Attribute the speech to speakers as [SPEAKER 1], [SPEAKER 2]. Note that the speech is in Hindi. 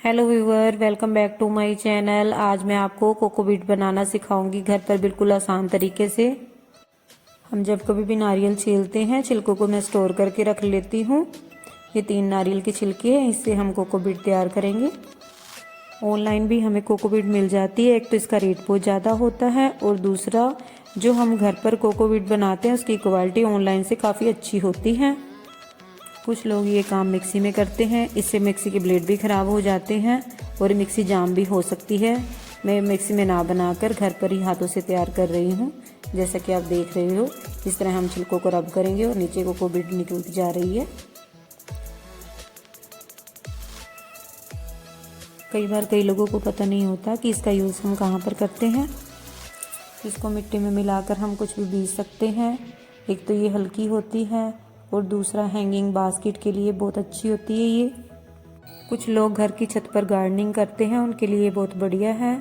[SPEAKER 1] Hello viewer, welcome back to my channel. आज मैं आपको कोकोपीट बनाना सिखाऊंगी घर पर बिल्कुल आसान तरीके से। हम जब कभी भी नारियल छीलते हैं, छिलकों को मैं स्टोर करके रख लेती हूँ। ये 3 नारियल के छिलके हैं, इससे हम कोकोपीट तैयार करेंगे। ऑनलाइन भी हमें कोकोपीट मिल जाती है। एक तो इसका रेट बहुत ज़्यादा होता है और दूसरा जो हम घर पर कोकोपीट बनाते हैं उसकी क्वालिटी ऑनलाइन से काफ़ी अच्छी होती है। कुछ लोग ये काम मिक्सी में करते हैं, इससे मिक्सी के ब्लेड भी ख़राब हो जाते हैं और मिक्सी जाम भी हो सकती है। मैं मिक्सी में ना बनाकर घर पर ही हाथों से तैयार कर रही हूँ। जैसा कि आप देख रहे हो, इस तरह हम छिलकों को रब करेंगे और नीचे कोकोपीट निकलती जा रही है। कई बार कई लोगों को पता नहीं होता कि इसका यूज़ हम कहाँ पर करते हैं। इसको मिट्टी में मिलाकर हम कुछ भी बीज सकते हैं। एक तो ये हल्की होती है और दूसरा हैंगिंग बास्केट के लिए बहुत अच्छी होती है। ये कुछ लोग घर की छत पर गार्डनिंग करते हैं, उनके लिए बहुत बढ़िया है।